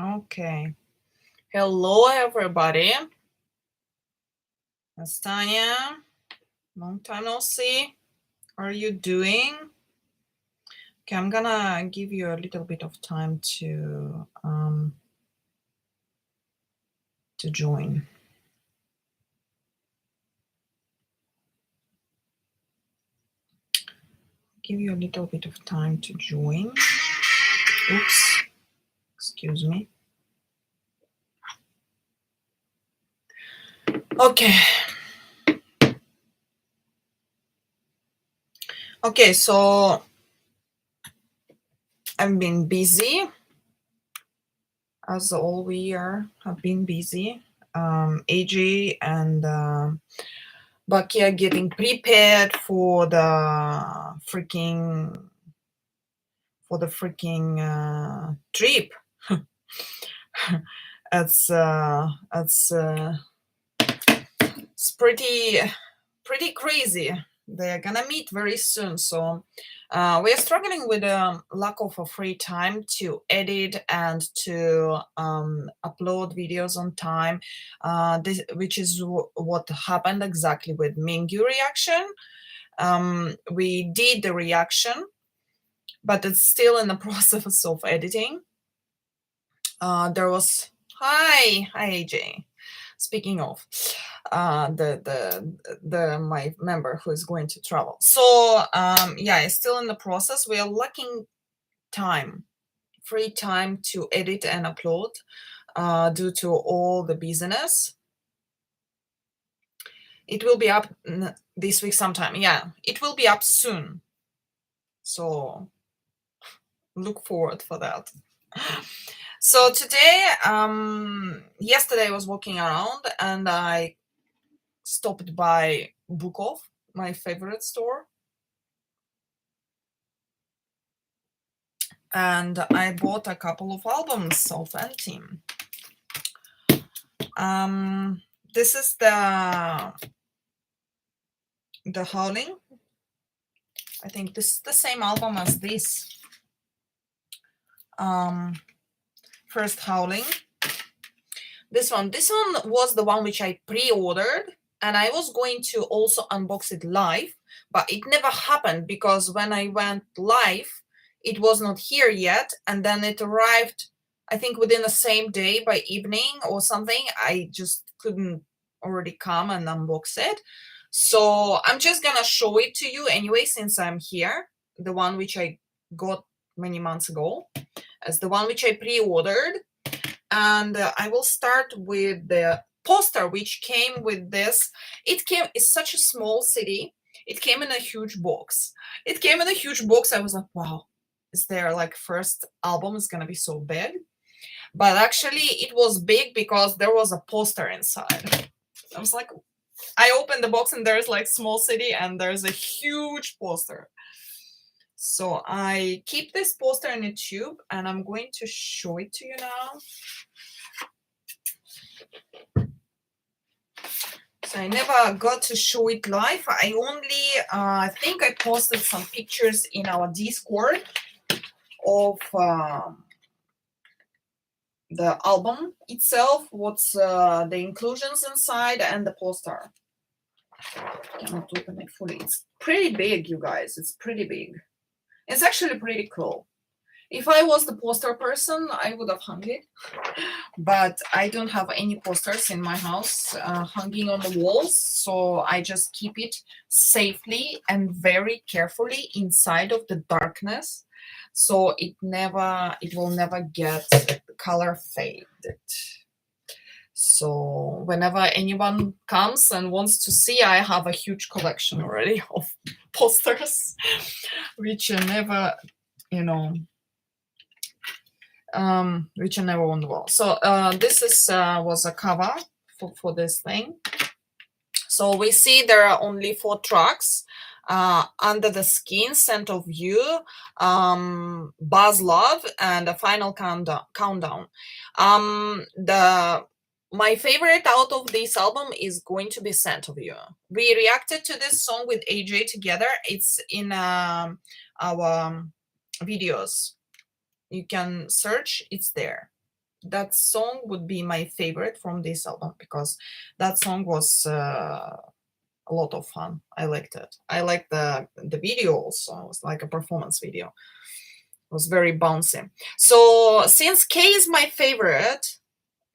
Okay. Hello, everybody. It's Tanya. Long time no see. How are you doing? Okay, I'm gonna give you a little bit of time to join. Give you a little bit of time to join. Oops. Excuse me. Okay. Okay, so I've been busy. As all we have been busy. AJ and Bucky are getting prepared for the freaking trip. it's pretty crazy. They're gonna meet very soon, so we're struggling with a lack of a free time to edit and to upload videos on time. Which is what happened exactly with Mingyu reaction. We did the reaction, but it's still in the process of editing. There was hi AJ. Speaking of my member who is going to travel, so yeah, it's still in the process. We are lacking free time to edit and upload due to all the business. It will be up this week sometime. Yeah, it will be up soon, so look forward for that. So today, yesterday I was walking around and I stopped by Bukov, my favorite store, and I bought a couple of albums of N-Team. This is the Howling. I think this is the same album as this. First Howling. This one was the one which I pre-ordered, and I was going to also unbox it live, but it never happened because when I went live, it was not here yet, and then it arrived, I think, within the same day by evening or something. I just couldn't already come and unbox it. So I'm just gonna show it to you anyway, since I'm here. The one which I got many months ago as the one which I pre-ordered. And I will start with the poster which came with this. It's such a small CD. It came in a huge box. I was like, wow, is their like first album is gonna be so big? But actually it was big because there was a poster inside. I was like, I opened the box and there's like small CD and there's a huge poster. So I keep this poster in a tube and I'm going to show it to you now. So I never got to show it live. I only, I think I posted some pictures in our Discord of the album itself, what's the inclusions inside and the poster. I cannot open it fully. It's pretty big, you guys. It's pretty big. It's actually pretty cool. If I was the poster person, I would have hung it. But I don't have any posters in my house hanging on the walls. So I just keep it safely and very carefully inside of the darkness. So it will never get color faded. So whenever anyone comes and wants to see, I have a huge collection already of posters, which I never, which I never on the wall. So this was a cover for this thing. So we see there are only 4 tracks. Under the Skin, Scent of You, Buzz Love, and a Final Countdown. My favorite out of this album is going to be Scent of You. We reacted to this song with AJ together. It's in our videos. You can search, it's there. that song would be my favorite from this album, because that song was a lot of fun. I liked it. I liked the video also. It was like a performance video. It was very bouncy. So since K is my favorite,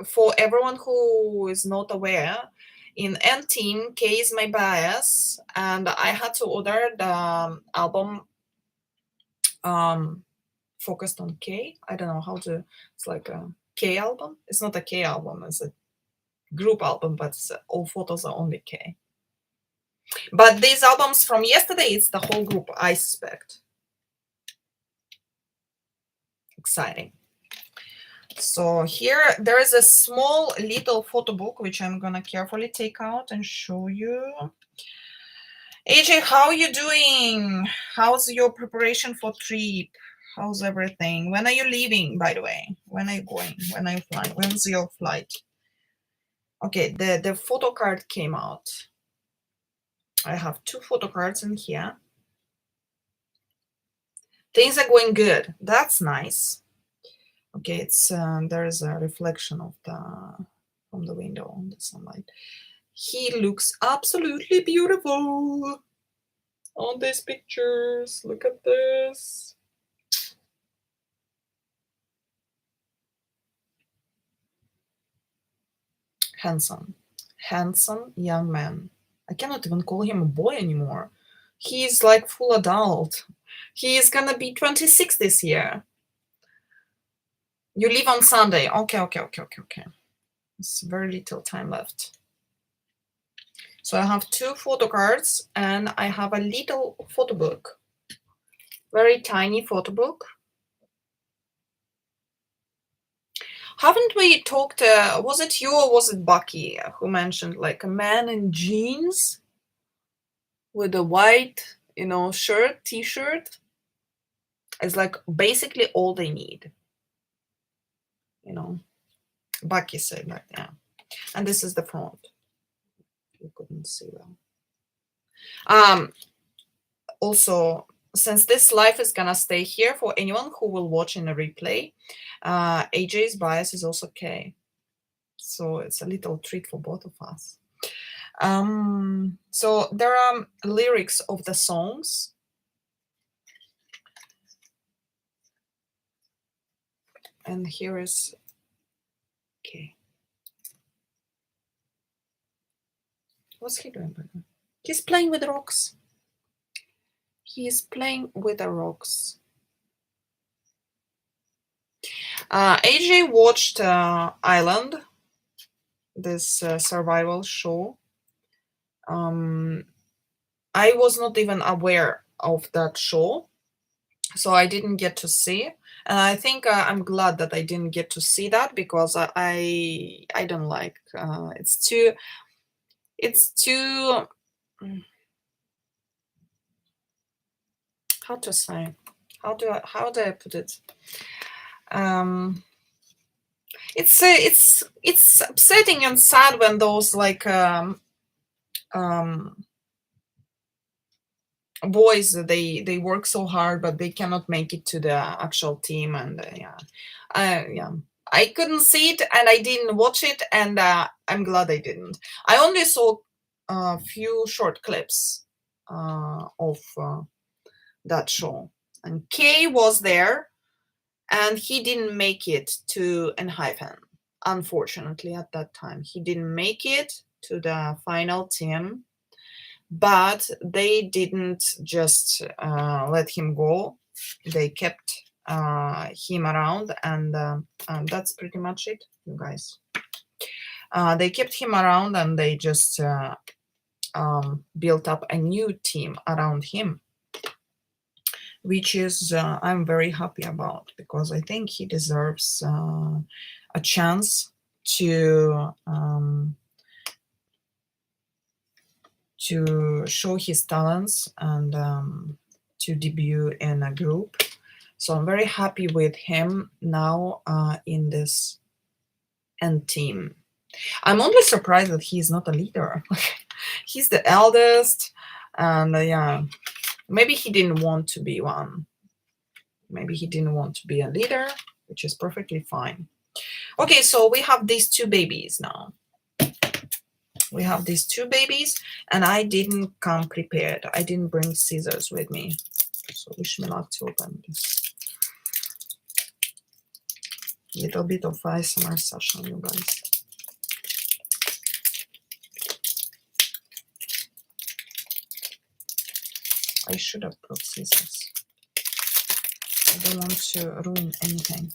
for everyone who is not aware, in N Team, K is my bias, and I had to order the album focused on K. I don't know how to. It's like a K album. It's not a K album. It's a group album, but all photos are only K. But these albums from yesterday, it's the whole group, I suspect. Exciting. So here there is a small little photo book, which I'm gonna carefully take out and show you. AJ, how are you doing? How's your preparation for trip? How's everything? When are you leaving, by the way? When are you going? When are you flying? When's your flight? Okay, the photo card came out. I have 2 photo cards in here. Things are going good. That's nice. Okay, it's there is a reflection of from the window on the sunlight. He looks absolutely beautiful on these pictures. Look at this. Handsome young man. I cannot even call him a boy anymore. He's like full adult. He is gonna be 26 this year. You leave on Sunday. Okay. It's very little time left. So I have 2 photo cards and I have a little photo book. Very tiny photo book. Haven't we talked, was it you or was it Bucky who mentioned like a man in jeans with a white, shirt, t-shirt? It's like basically all they need. Bucky said that, yeah. And this is the front. You couldn't see well. Also, since this live is gonna stay here for anyone who will watch in a replay, AJ's bias is also K. So it's a little treat for both of us. So there are lyrics of the songs. And here is K. What's he doing? He's playing with rocks. He's playing with the rocks. AJ watched Island, this survival show. I was not even aware of that show, so I didn't get to see. And I think I'm glad that I didn't get to see that, because I don't like it's too how to say, how do I put it? It's upsetting and sad when those like boys, they work so hard but they cannot make it to the actual team. And I couldn't see it and I didn't watch it, and I'm glad I didn't. I only saw a few short clips of that show, and Kay was there and he didn't make it to Enhypen. Unfortunately, at that time he didn't make it to the final team, but they didn't just let him go. They kept him around, and that's pretty much it, you guys. They kept him around and they just built up a new team around him, which is I'm very happy about, because I think he deserves a chance to show his talents and to debut in a group. So I'm very happy with him now in this N team. I'm only surprised that he's not a leader. He's the eldest, and yeah, maybe he didn't want to be one. Maybe he didn't want to be a leader, which is perfectly fine. Okay, so we have these two babies now. We have these two babies, and I didn't come prepared. I didn't bring scissors with me. So wish me luck to open this. Little bit of ASMR session, you guys. I should have brought scissors. I don't want to ruin anything.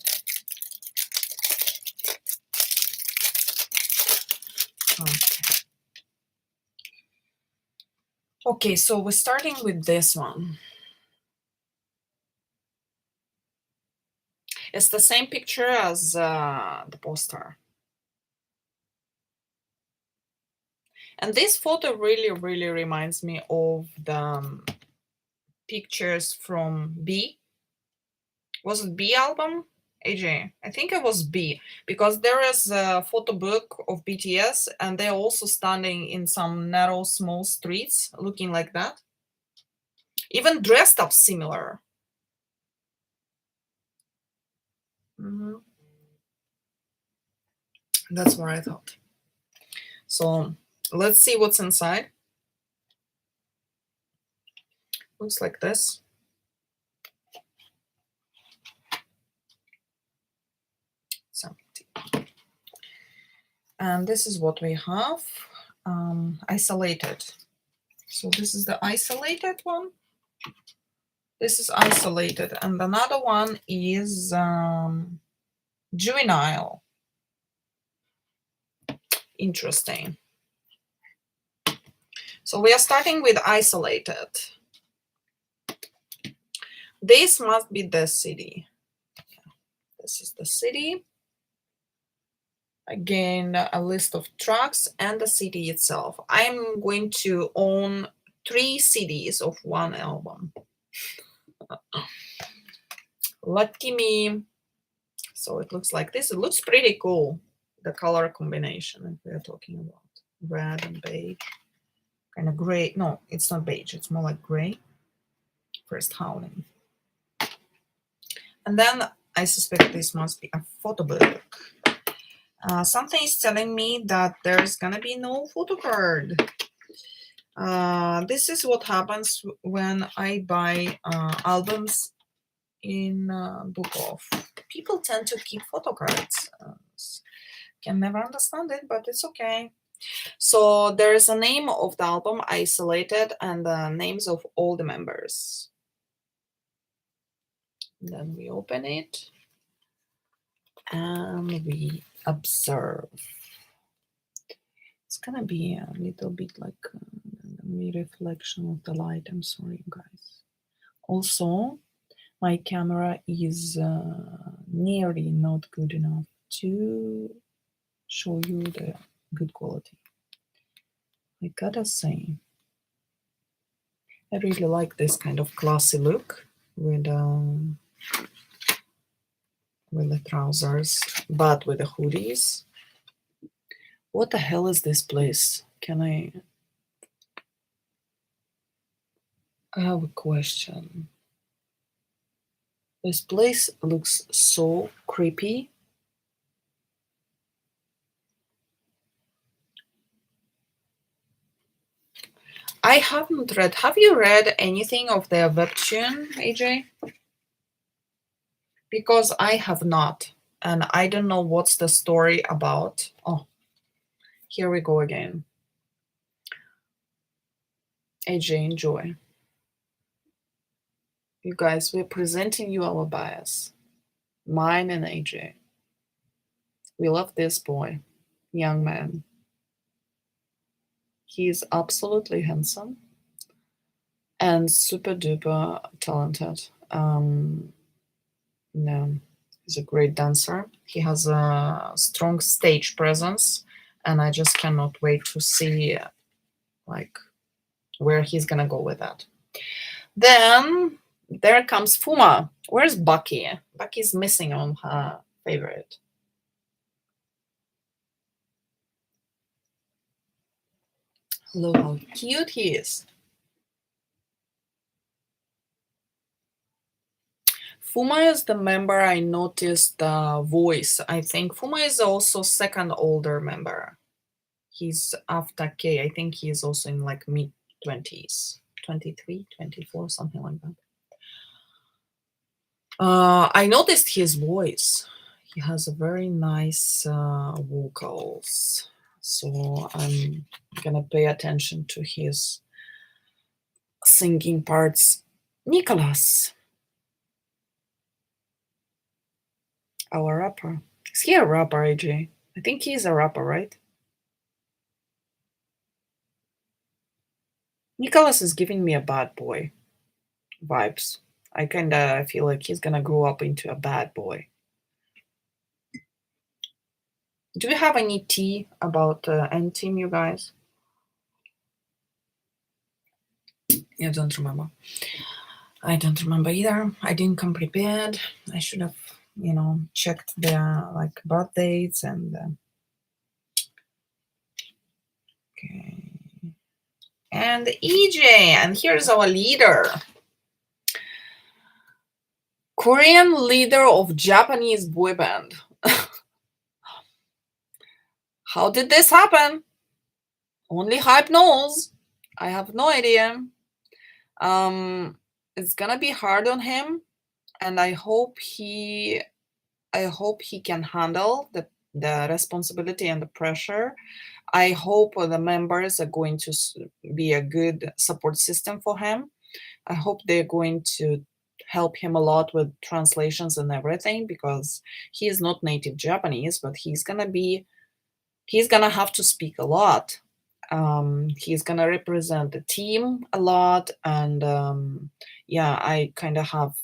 Okay. Okay, so we're starting with this one. It's the same picture as the poster. And this photo really, really reminds me of the pictures from B. Was it B album? AJ, I think it was B, because there is a photo book of BTS and they're also standing in some narrow, small streets looking like that. Even dressed up similar. That's what I thought. So let's see what's inside. Looks like this. It's empty. And this is what we have. Isolated. So this is the isolated one. This is isolated. And another one is juvenile. Interesting. So we are starting with isolated. This must be the city. This is the city. Again, a list of tracks and the city itself. I'm going to own 3 CDs of one album. Lucky me. So it looks like this. It looks pretty cool. The color combination that we're talking about. Red and beige. Kind of gray. No, it's not beige. It's more like gray. First Howling. And then I suspect this must be a photo book. Something is telling me that there's gonna be no photo card. This is what happens when I buy albums in Book Off. People tend to keep photo cards. Can never understand it, but it's okay. So there is a name of the album, Isolated, and the names of all the members. Then we open it and we observe. It's gonna be a little bit like the reflection of the light. I'm sorry, guys. Also, my camera is nearly not good enough to show you the good quality. I gotta say, I really like this kind of classy look with the trousers, but with the hoodies. What the hell is this place? I have a question. This place looks so creepy. I haven't read. Have you read anything of their webtoon, AJ? Because I have not, and I don't know what's the story about. Oh, here we go again. AJ, enjoy. You guys, we're presenting you our bias. Mine and AJ. We love this boy, young man. He is absolutely handsome and super duper talented. No, he's a great dancer. He has a strong stage presence, and I just cannot wait to see like where he's gonna go with that. Then there comes Fuma. Where's Bucky? Bucky's missing on her favorite. Look how cute he is. Fuma is the member I noticed the voice. I think Fuma is also second older member. He's after K. I think he's also in like mid 20s, 23, 24, something like that. I noticed his voice. He has a very nice vocals. So I'm gonna pay attention to his singing parts. Nicholas, our rapper. Is he a rapper, AJ? I think he's a rapper, right? Nicholas is giving me a bad boy vibes. I kinda feel like he's gonna grow up into a bad boy. Do you have any tea about N-Team, you guys? You don't remember. I don't remember either. I didn't come prepared. I should have, checked their like birth dates and okay. And EJ, and here's our leader. Korean leader of Japanese boy band. How did this happen? Only Hype knows. I have no idea. It's gonna be hard on him, and I hope he can handle the responsibility and the pressure. I hope the members are going to be a good support system for him. I hope they're going to help him a lot with translations and everything, because he is not native Japanese, but he's gonna have to speak a lot. He's gonna represent the team a lot, and yeah, I kind of have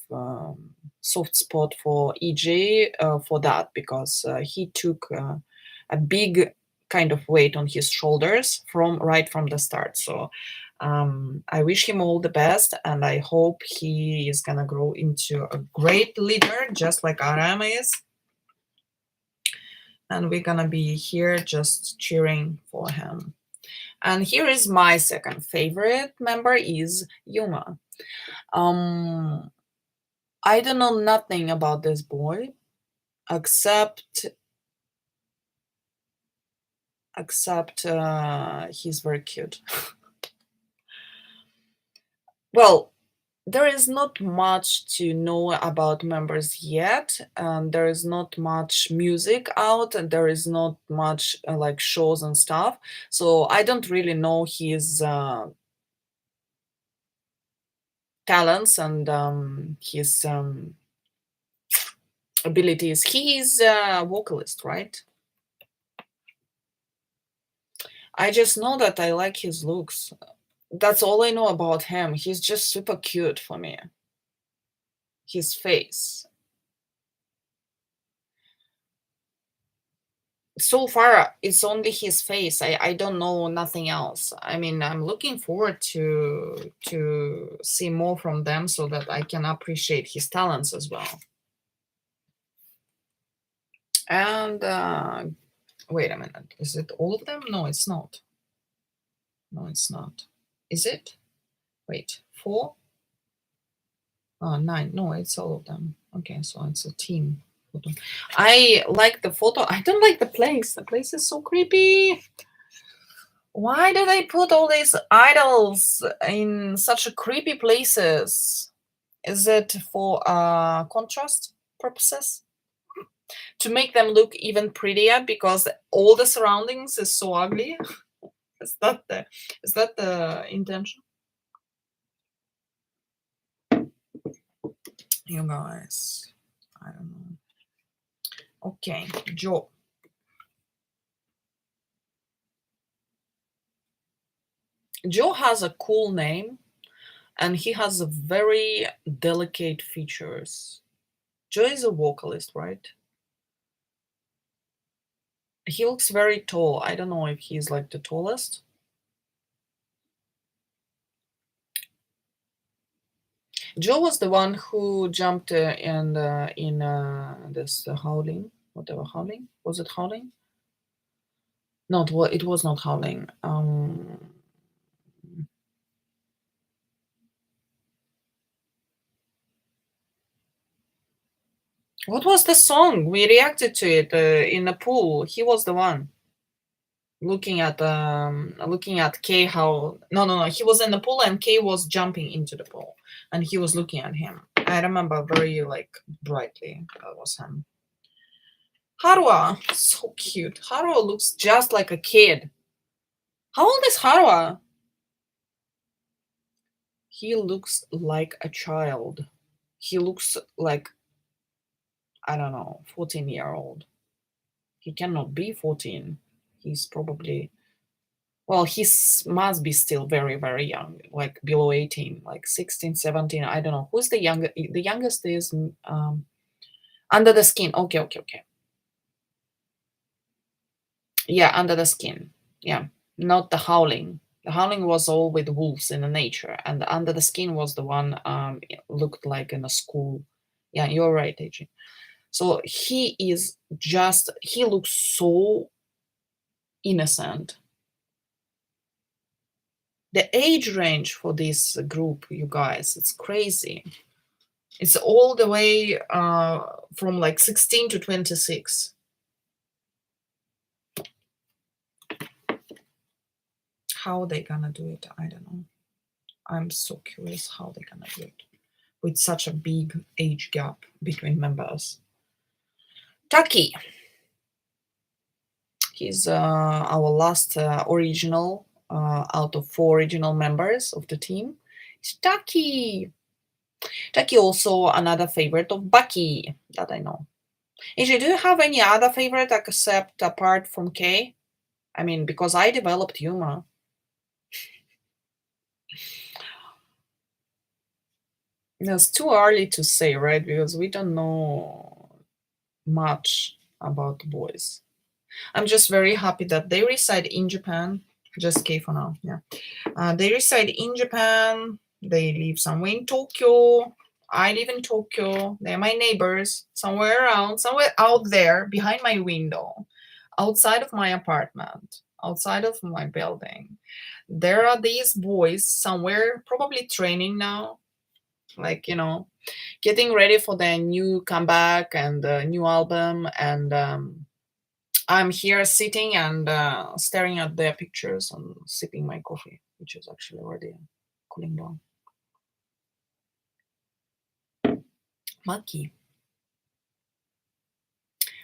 soft spot for EJ for that, because he took a big kind of weight on his shoulders right from the start. So I wish him all the best, and I hope he is gonna grow into a great leader, just like Aram is. And we're gonna be here just cheering for him. And here is my second favorite member is Yuma. I don't know nothing about this boy except he's very cute. Well, there is not much to know about members yet. There is not much music out, and there is not much like shows and stuff. So I don't really know his talents and his abilities. He is a vocalist, right? I just know that I like his looks. That's all I know about him. He's just super cute for me. His face. So far, it's only his face. I don't know nothing else. I mean, I'm looking forward to see more from them so that I can appreciate his talents as well. And wait a minute. Is it all of them? No, it's not. No, it's not. Is it? Wait, 4? Oh, 9. No, it's all of them. Okay, so it's a team photo. I like the photo. I don't like the place. The place is so creepy. Why do they put all these idols in such creepy places? Is it for contrast purposes? To make them look even prettier because all the surroundings is so ugly? Is that the intention? You guys, I don't know. Okay, Joe. Joe has a cool name, and he has a very delicate features. Joe is a vocalist, right? He looks very tall. I don't know if he's like the tallest. Joe was the one who jumped in this howling, whatever howling was it howling? No, it was not howling. What was the song? We reacted to it in the pool. He was the one looking at Kay. How no, he was in the pool and Kay was jumping into the pool and he was looking at him. I remember very like brightly. That was him. Harua, so cute. Harua looks just like a kid. How old is Harua? He looks like a child. He looks like, I don't know, 14-year-old. He cannot be 14. He's probably, well, he must be still very, very young, like below 18, like 16, 17. I don't know. Who's the youngest? The youngest is Under the Skin. Okay. Yeah, Under the Skin. Yeah, not the Howling. The Howling was all with wolves in the nature, and Under the Skin was the one looked like in a school. Yeah, you're right, AJ. So he looks so innocent. The age range for this group, you guys, it's crazy. It's all the way from like 16 to 26. How are they gonna do it? I don't know. I'm so curious how they're gonna do it with such a big age gap between members. Taki. He's our last original out of 4 original members of the team. It's Taki. Taki also another favorite of Bucky that I know. AJ, do you have any other favorite except apart from Kay? I mean, because I developed Yuma. It's too early to say, right? Because we don't know much about the boys. I'm just very happy that they reside in Japan. Just K for now, yeah. They reside in Japan. They live somewhere in Tokyo. I live in Tokyo. They're my neighbors, somewhere around, somewhere out there behind my window, outside of my apartment, outside of my building. There are these boys somewhere, probably training now, like, getting ready for their new comeback and new album. And I'm here sitting and staring at their pictures and sipping my coffee, which is actually already cooling down. Maki.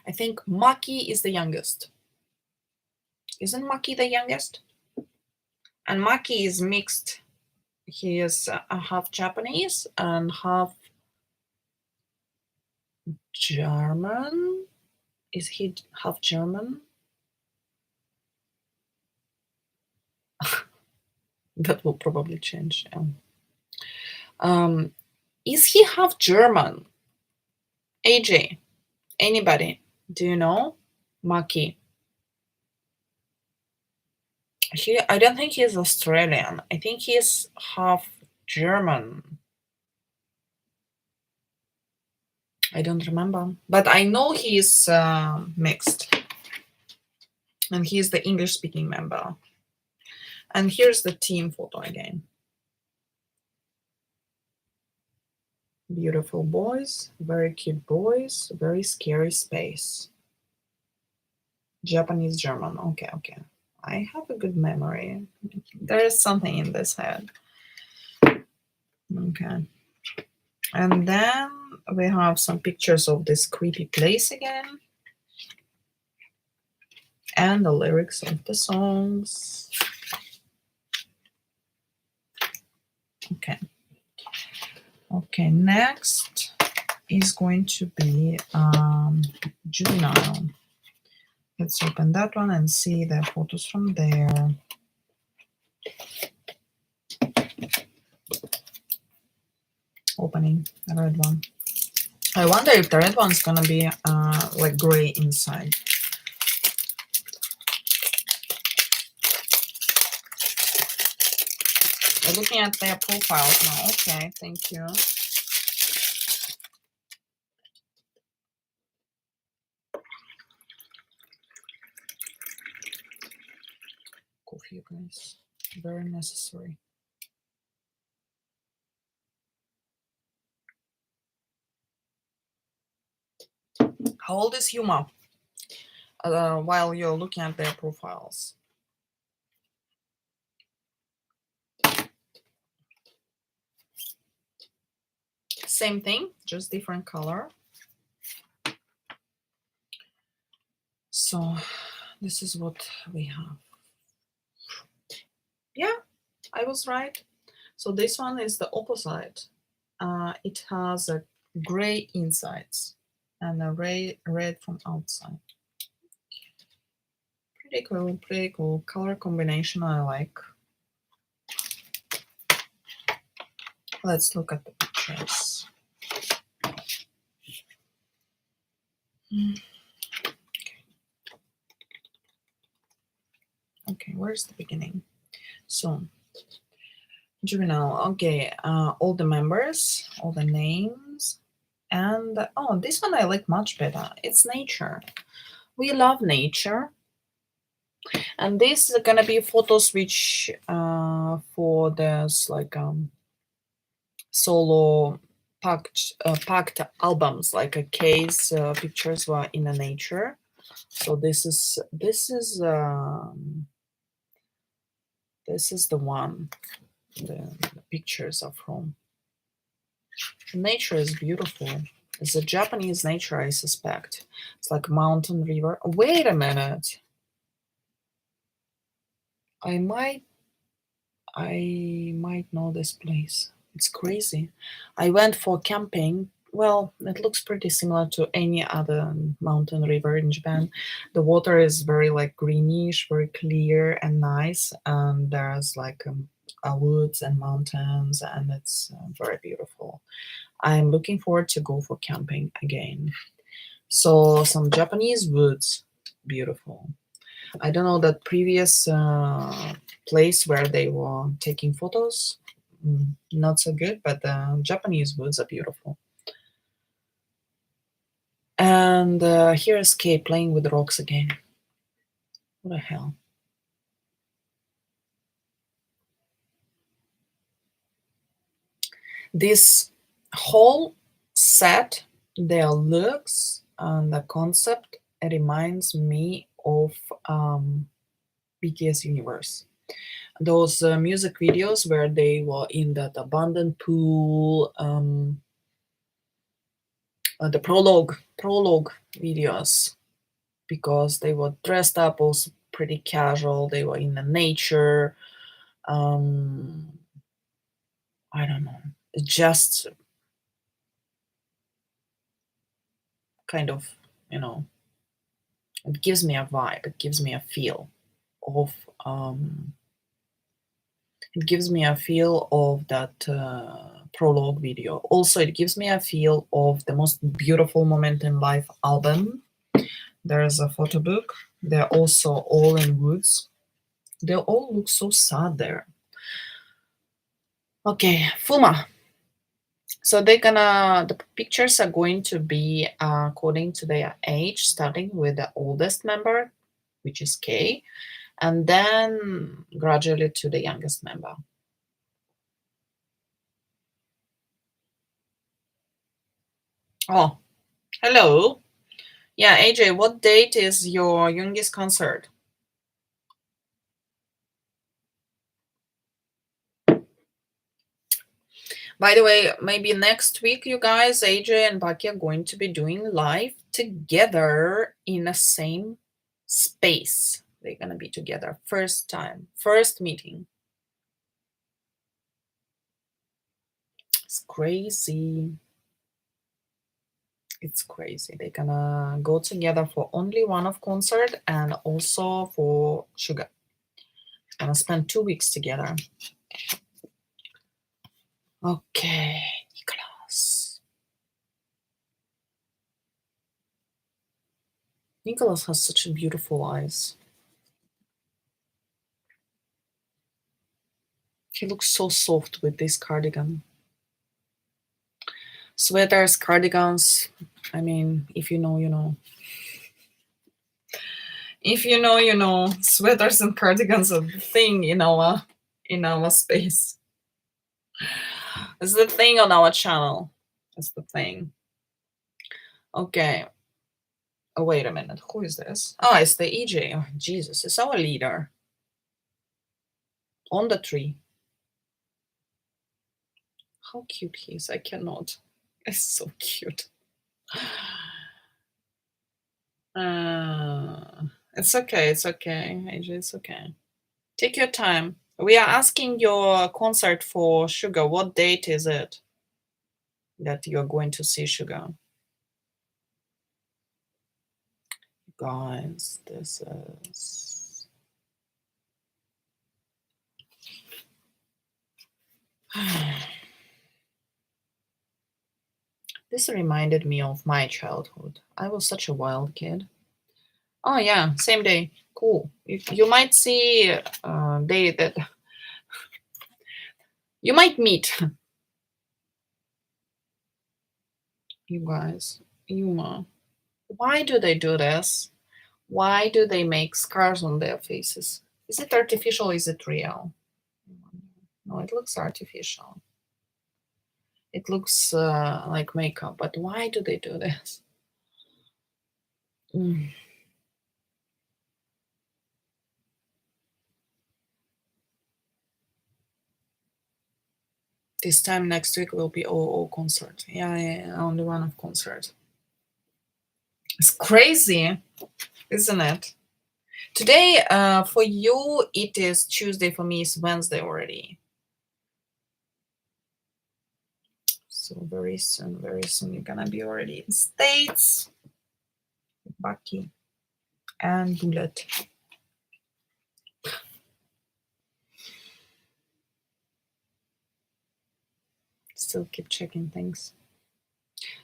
I think Maki is the youngest. Isn't Maki the youngest? And Maki is mixed. He is half Japanese and half German. Is he half German? That will probably change. Is he half German? AJ, anybody? Do you know? Maki. I don't think he's Australian. I think he's half German. I don't remember, but I know he's mixed, and he's the English-speaking member. And here's the team photo again. Beautiful boys, very cute boys, very scary space. Japanese, German. Okay. I have a good memory. There is something in this head. Okay. And then we have some pictures of this creepy place again. And the lyrics of the songs. Okay, next is going to be Juvenile. Let's open that one and see the photos from there. Opening the red one. I wonder if the red one's gonna be like gray inside. I'm looking at their profiles now. Okay, thank you. Coffee, you guys. Very necessary. How old is Yuma? While you're looking at their profiles. Same thing, just different color. So this is what we have. Yeah, I was right. So this one is the opposite. It has a gray insides and a red from outside. Pretty cool, pretty cool. Color combination I like. Let's look at the pictures. Okay, where's the beginning? So, juvenile, okay, all the members, all the names, and oh, this one I like much better. It's nature. We love nature. And this is gonna be photos which for this like solo packed albums, like a case pictures were in the nature. So this is the one the pictures are from. Nature is beautiful. It's a Japanese nature, I suspect. It's like a mountain river. Wait a minute. I might know this place. It's crazy. I went for camping. Well, it looks pretty similar to any other mountain river in Japan. The water is very like greenish, very clear and nice, and there's like woods and mountains, and it's very beautiful. I'm looking forward to go for camping again. So some Japanese woods, beautiful. I don't know that previous place where they were taking photos, not so good, but Japanese woods are beautiful. And here's Kay playing with rocks again. What the hell? This whole set, their looks and the concept, it reminds me of BTS Universe. Those music videos where they were in that abandoned pool, the prologue videos, because they were dressed up also pretty casual. They were in the nature. I don't know. It just kind of, you know, it gives me a vibe. It gives me a feel of it gives me a feel of that prologue video. Also, it gives me a feel of the most beautiful moment in life album. There's a photo book. They're also all in woods. They all look so sad there. Okay, Fuma. So the pictures are going to be according to their age, starting with the oldest member, which is K, and then gradually to the youngest member. Oh, hello. Yeah, AJ, what date is your youngest concert? By the way, maybe next week, you guys, AJ and Baki are going to be doing live together in the same space. They're gonna be together. First time, first meeting. It's crazy. It's crazy. They're gonna go together for only one of concert and also for sugar. Gonna spend 2 weeks together. Okay, Nicholas. Nicholas has such beautiful eyes. He looks so soft with this cardigan. Sweaters, cardigans. I mean, if you know, you know. If you know, you know. Sweaters and cardigans are the thing in our space. It's the thing on our channel. It's the thing. Okay. Oh, wait a minute. Who is this? Oh, it's the EJ. Oh, Jesus, it's our leader on the tree. How cute he is. I cannot. It's so cute. It's okay. It's okay. AJ, it's okay. Take your time. We are asking your concert for Sugar. What date is it that you're going to see Sugar? Guys, this is. This reminded me of my childhood. I was such a wild kid. Oh yeah, same day. Cool. You might see they that you might meet you guys. Yuma. Why do they do this? Why do they make scars on their faces? Is it artificial? Is it real? No, it looks artificial. It looks like makeup, but why do they do this? Mm. This time next week will be all concert. Yeah, yeah, yeah, only one of concert. It's crazy, isn't it? Today, for you, it is Tuesday. For me, it's Wednesday already. So very soon, you're gonna be already in States. Bucky and Bullet. Still keep checking things.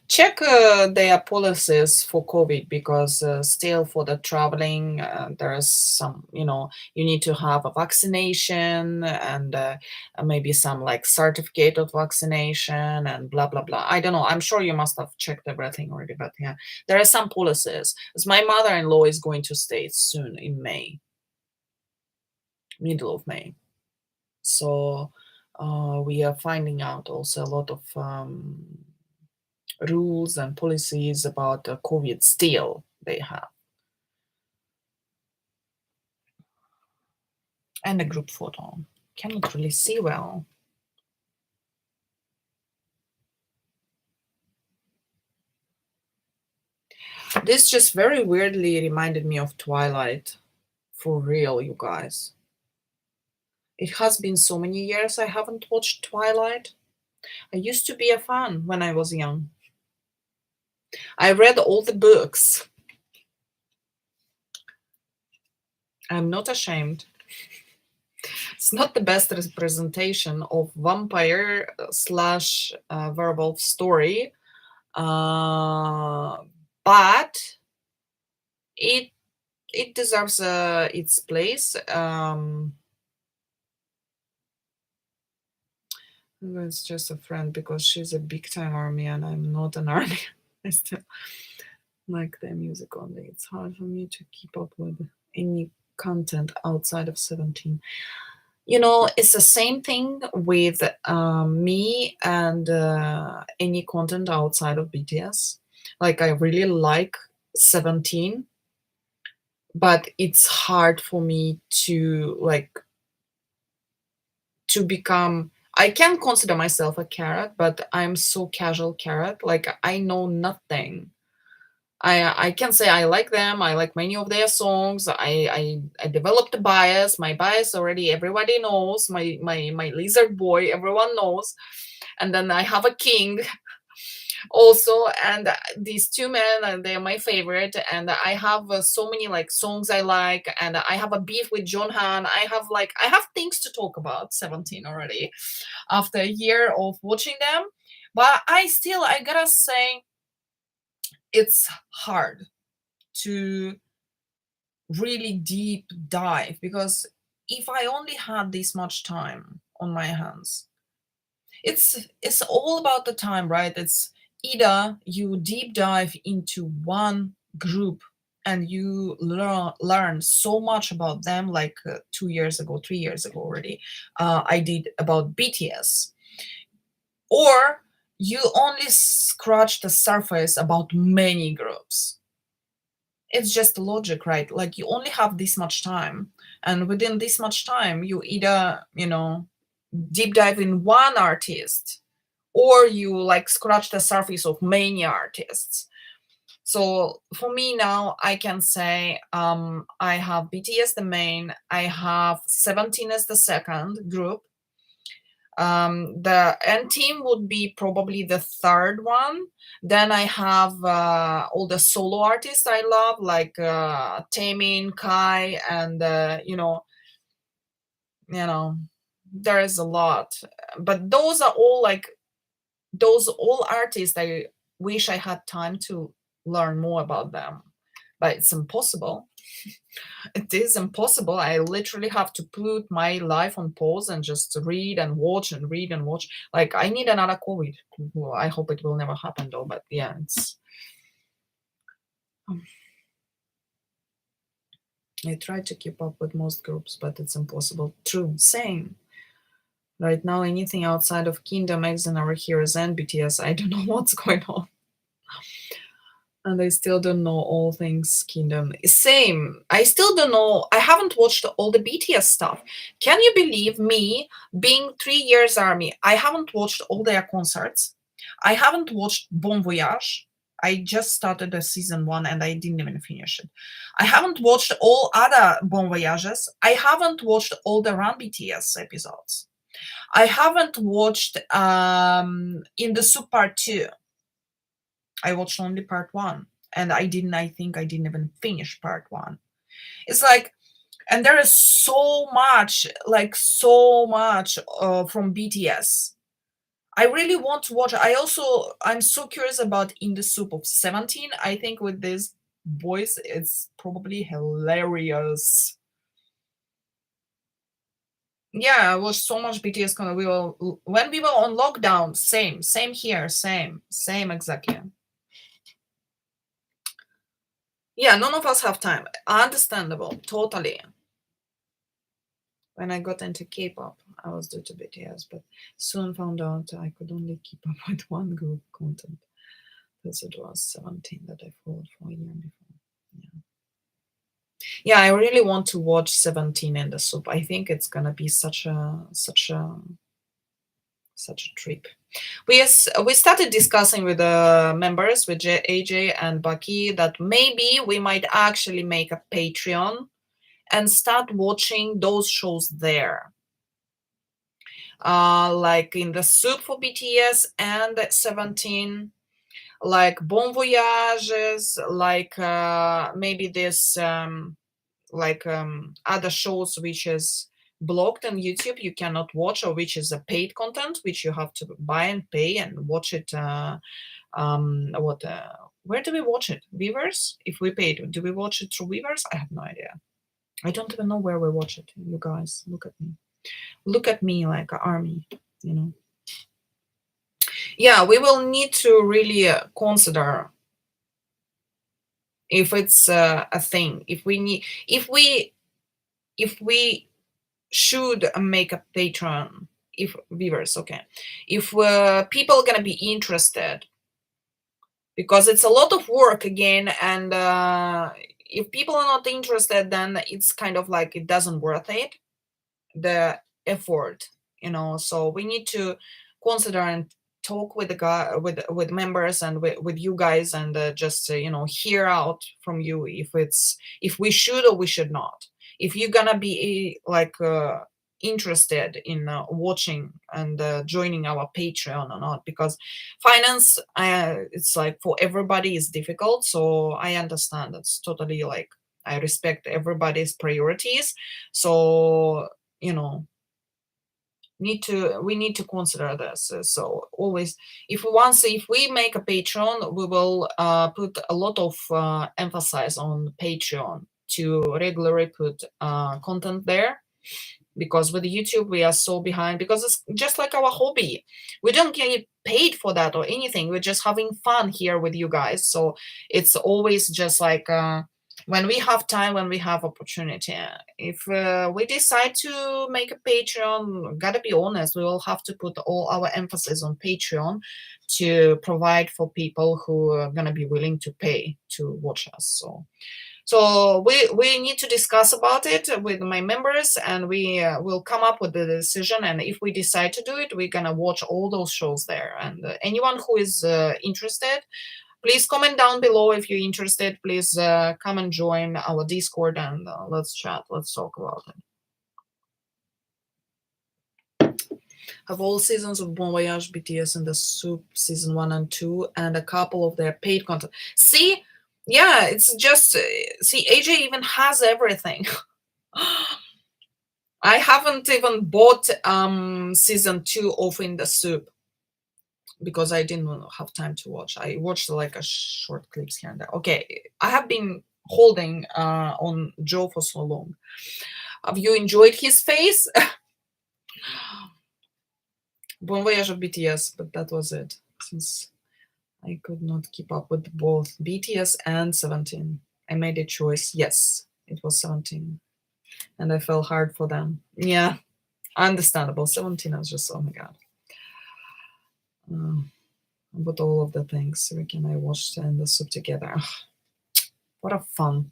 Check their policies for COVID because still for the traveling, there's some, you need to have a vaccination and maybe some like certificate of vaccination and blah, blah, blah. I don't know. I'm sure you must have checked everything already, but yeah, there are some policies. As my mother in law is going to States soon in May, middle of May. So we are finding out also a lot of rules and policies about COVID still they have. And a group photo. Cannot really see well. This just very weirdly reminded me of Twilight. For real, you guys. It has been so many years I haven't watched Twilight. I used to be a fan when I was young. I read all the books. I'm not ashamed. It's not the best representation of vampire slash werewolf story, uh, but it it deserves its place. It's just a friend because she's a big time army and I'm not an army. I still like their music only. It's hard for me to keep up with any content outside of 17. It's the same thing with me and any content outside of BTS. Like, I really like 17, but it's hard for me to, like, to become. I can consider myself a carrot, but I'm so casual carrot. Like, I know nothing. I can say I like them. I like many of their songs. I developed a bias. My bias already everybody knows. My lizard boy everyone knows. And then I have a king also, and these two men they're my favorite. And I have so many like songs I like, and I have a beef with John Han. I have things to talk about 17 already after a year of watching them. But I gotta say it's hard to really deep dive because if I only had this much time on my hands, it's all about the time, right? It's either you deep dive into one group and you learn so much about them, like 2 years ago, 3 years ago already. I did about BTS, or you only scratch the surface about many groups. It's just logic, right? Like you only have this much time, and within this much time, you either, deep dive in one artist, or you like scratch the surface of many artists. So for me now, I can say I have BTS the main, I have 17 as the second group. The N team would be probably the third one. Then I have all the solo artists I love, like Taemin, Kai, and you know, there is a lot. But those are all like those all artists. I wish I had time to learn more about them, but it's impossible. It is impossible. I literally have to put my life on pause and just read and watch and read and watch. Like I need another COVID. Well, I hope it will never happen though. But yeah, it's. um, I try to keep up with most groups, but it's impossible. True, same. Right now, anything outside of Kingdom X and our heroes and BTS, I don't know what's going on. And I still don't know all things Kingdom. Same. I still don't know. I haven't watched all the BTS stuff. Can you believe me being 3 years army? I haven't watched all their concerts. I haven't watched Bon Voyage. I just started the season one and I didn't even finish it. I haven't watched all other Bon Voyages. I haven't watched all the Run BTS episodes. I haven't watched In the Soup Part 2. I watched only part one, and I think I didn't even finish part one. It's like, and there is so much, like so much from BTS. I really want to watch. I'm so curious about In the Soup of 17. I think with this voice, it's probably hilarious. Yeah, I watched so much BTS. We were when we were on lockdown. Same here. Same exactly. Yeah, none of us have time. Understandable, totally. When I got into K-pop, I was due to BTS, but soon found out I could only keep up with one group content. Because it was 17 that I followed for a year before. Yeah. Yeah, I really want to watch 17 in the soup. I think it's gonna be such a trip. We started discussing with the members, with AJ and Baki, that maybe we might actually make a Patreon and start watching those shows there. Like In the Soup for BTS and 17, like Bon Voyages, like maybe this other shows which is blocked on YouTube, you cannot watch, or which is a paid content which you have to buy and pay and watch it. What? Where do we watch it? Weavers? If we paid, do we watch it through Weavers? I have no idea. I don't even know where we watch it. You guys, look at me. Look at me like an army, you know. Yeah, we will need to really consider if it's a thing. If we should make a Patreon, if viewers, okay, if people are gonna be interested, because it's a lot of work again, and if people are not interested, then it's kind of like it doesn't worth it, the effort, so we need to consider and talk with the guy, with members, and with you guys, and just hear out from you if we should or we should not, if you're gonna be like interested in watching and joining our Patreon or not, because finance, it's like for everybody is difficult, so I understand. It's totally like, I respect everybody's priorities, so you know we need to consider this. So always, if we make a Patreon, we will put a lot of emphasis on Patreon to regularly put content there, because with YouTube we are so behind, because it's just like our hobby. We don't get paid for that or anything. We're just having fun here with you guys, so it's always just like when we have time, when we have opportunity. If we decide to make a Patreon, gotta be honest, we will have to put all our emphasis on Patreon to provide for people who are gonna be willing to pay to watch us. So we need to discuss about it with my members, and we will come up with the decision. And if we decide to do it, we're gonna watch all those shows there. And anyone who is interested, please comment down below if you're interested. Please come and join our Discord, and let's chat. Let's talk about it. Have all seasons of Bon Voyage, BTS, and the Soup season 1 and 2, and a couple of their paid content. See, yeah, it's just see, AJ even has everything. I haven't even bought season 2 of In the Soup because I didn't have time to watch. I watched like a short clips here and there. Okay, I have been holding on Joe for so long. Have you enjoyed his face? Bon Voyage of BTS, but that was it. Since I could not keep up with both BTS and 17, I made a choice. Yes, it was 17, and I felt hard for them. Yeah, understandable. 17, I was just, oh my god. But all of the things Rick and I watched and the soup together. Ugh, what a fun.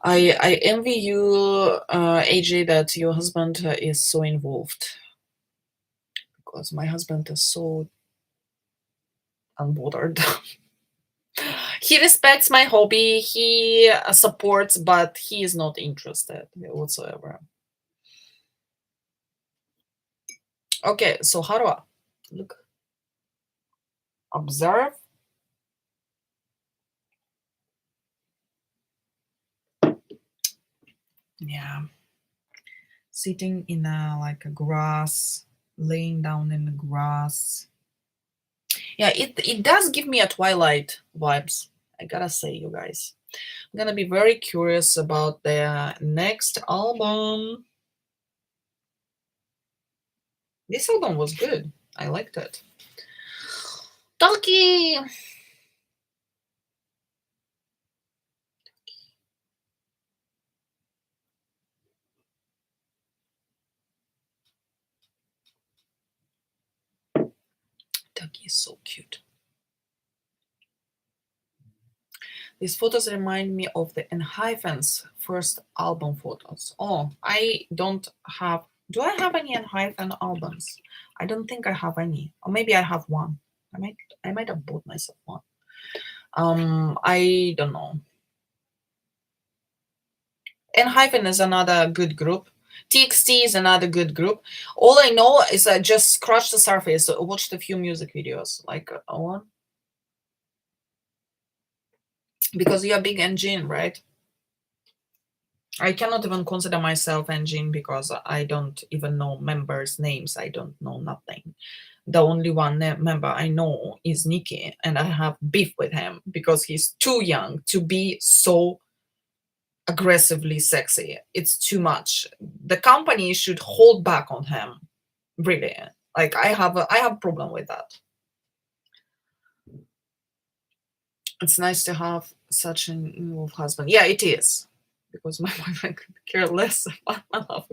I envy you, AJ, that your husband is so involved, because my husband is so unbothered. He respects my hobby, he supports, but he is not interested whatsoever. Okay, so how do I look? Observe. Yeah. Sitting in a grass, laying down in the grass. Yeah, it does give me a Twilight vibes. I gotta say, you guys. I'm gonna be very curious about their next album. This album was good. I liked it. Talkie. Talkie is so cute. These photos remind me of the Enhypen's first album photos. Oh, I don't have. Do I have any Enhypen albums? I don't think I have any. Or maybe I have one. I might have bought myself one. I don't know. Enhypen is another good group. TXT is another good group. All I know is I just scratched the surface, watched a few music videos, like one. Because you're a big engine, right? I cannot even consider myself engine because I don't even know members' names. I don't know nothing. The only one member I know is Nikki, and I have beef with him because he's too young to be so aggressively sexy. It's too much. The company should hold back on him. Really, like I have a problem with that. It's nice to have such an involved husband. Yeah, it is, because my boyfriend could care less about my love.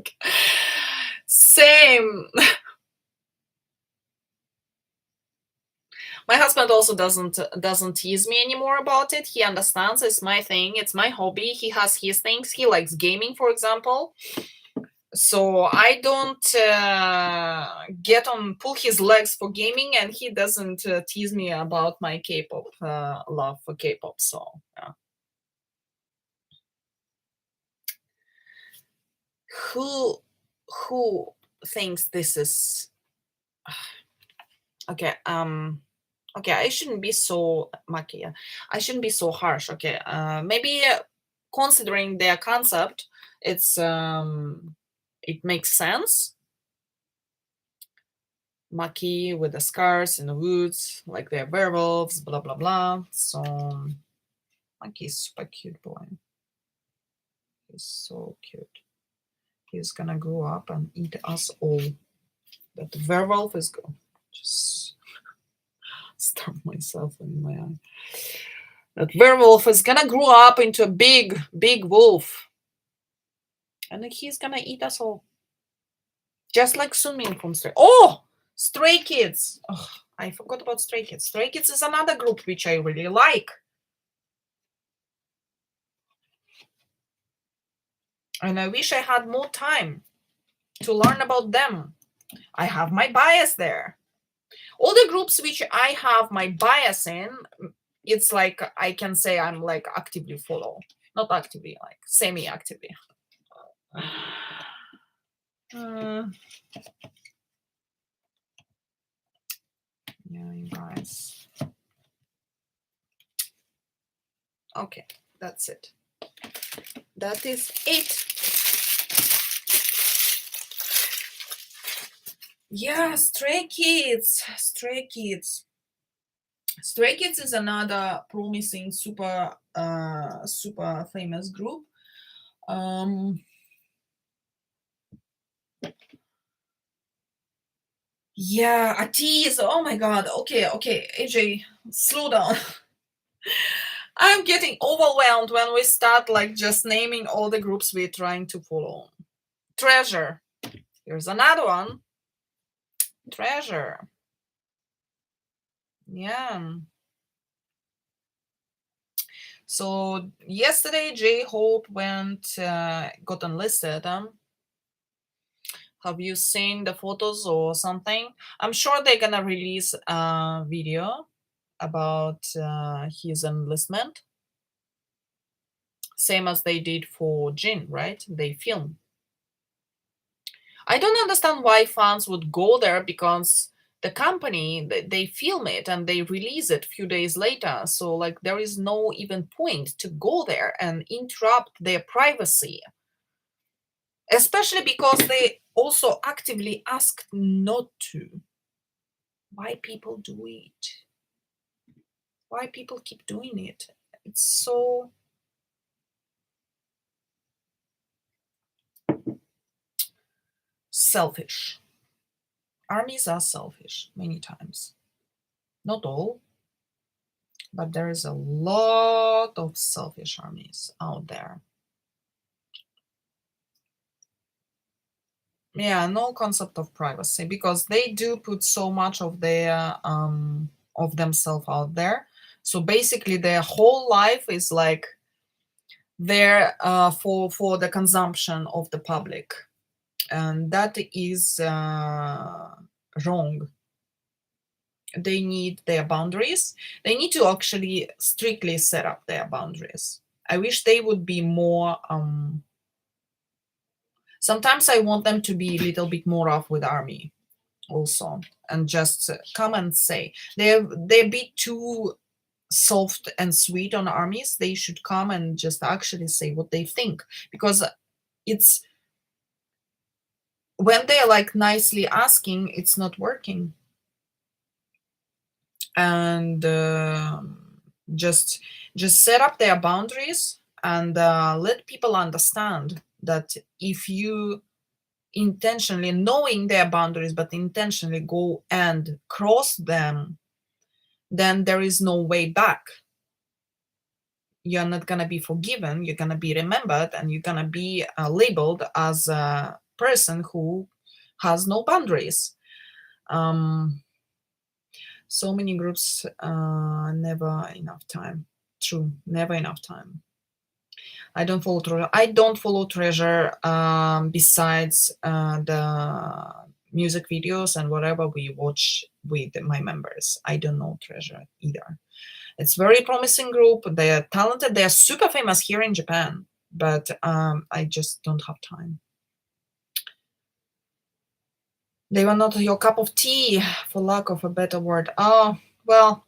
Same. My husband also doesn't tease me anymore about it. He understands it's my thing, it's my hobby. He has his things. He likes gaming, for example. So I don't pull his legs for gaming, and he doesn't tease me about my K-pop love for K-pop. So yeah. Who thinks this is okay? Okay, I shouldn't be so Makia. I shouldn't be so harsh. Okay, maybe considering their concept, it makes sense. Maki with the scars in the woods, like they're werewolves, blah blah blah. So Maki is super cute boy. He's so cute. He's gonna grow up and eat us all. But the werewolf is good. Just stab myself in my eye. That werewolf is gonna grow up into a big, big wolf. And he's gonna eat us all. Just like Sunmin from Stray. Oh! Stray Kids. Oh, I forgot about Stray Kids. Stray Kids is another group which I really like. And I wish I had more time to learn about them. I have my bias there. All the groups which I have my bias in, it's like I can say I'm like actively follow. Not actively, like semi-actively. Yeah, you guys. Okay, that's it. That is it. Yeah, Stray Kids. Stray Kids. Stray Kids is another promising super famous group. Yeah, a tease. Oh my god. Okay, AJ, slow down. I'm getting overwhelmed when we start like just naming all the groups we're trying to follow. Treasure. Here's another one. Treasure. Yeah. So yesterday, J-Hope got enlisted. Have you seen the photos or something? I'm sure they're gonna release a video about his enlistment, same as they did for Jin, right? They film. I don't understand why fans would go there, because the company they film it and they release it a few days later. So like there is no even point to go there and interrupt their privacy, especially because they also actively asked not to. Why people do it? Why people keep doing it? It's so selfish. Armies are selfish many times. Not all, but there is a lot of selfish armies out there. Yeah, no concept of privacy, because they do put so much of their of themselves out there. So basically their whole life is like there for the consumption of the public, and that is wrong. They need their boundaries. They need to actually strictly set up their boundaries. I wish they would be more sometimes I want them to be a little bit more off with army also, and just come and say they're a bit too soft and sweet on armies. They should come and just actually say what they think, because it's when they're like nicely asking, it's not working. And just set up their boundaries, and let people understand that if you intentionally knowing their boundaries but intentionally go and cross them, then there is no way back. You're not going to be forgiven, you're going to be remembered, and you're going to be labeled as a person who has no boundaries. So many groups, never enough time. True, never enough time. I don't follow Treasure besides the music videos and whatever we watch with my members. I don't know Treasure either. It's very promising group. They're talented. They're super famous here in Japan, but I just don't have time. They were not your cup of tea, for lack of a better word. Oh, well,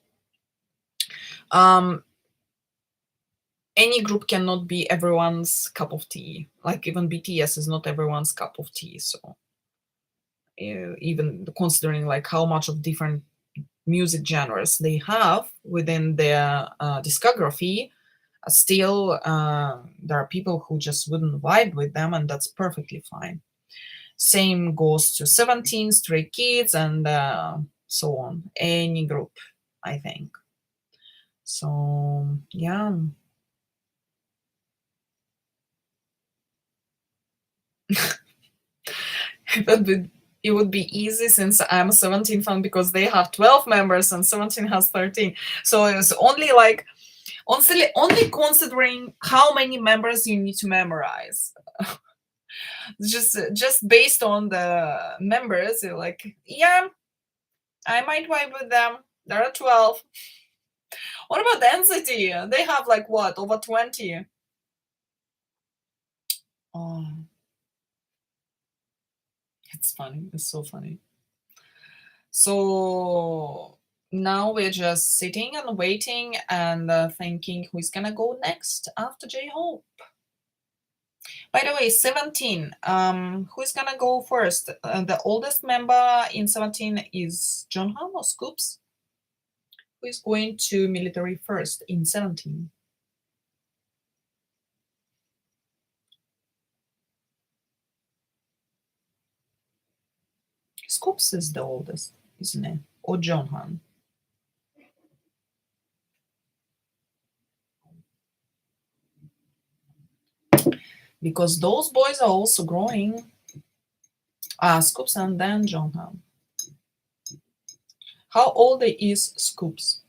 any group cannot be everyone's cup of tea. Like even BTS is not everyone's cup of tea. So even considering like how much of different music genres they have within their discography, still there are people who just wouldn't vibe with them, and that's perfectly fine. Same goes to 17, Stray Kids, and so on. Any group, I think. So Yeah. But it would be easy since I'm a 17 fan because they have 12 members and 17 has 13. So it's only like only considering how many members you need to memorize. Just based on the members, you're like, yeah, I might vibe with them. There are 12. What about density? They have like what, over 20? Oh, it's funny. It's so funny. So now we're just sitting and waiting and thinking who's gonna go next after J Hope. By the way, 17. Who's gonna go first? The oldest member in 17 is John Han or Scoops? Who is going to military first in 17? Scoops is the oldest, isn't it? Or John Han? Because those boys are also growing. Scoops and then John Han. How old is Scoops?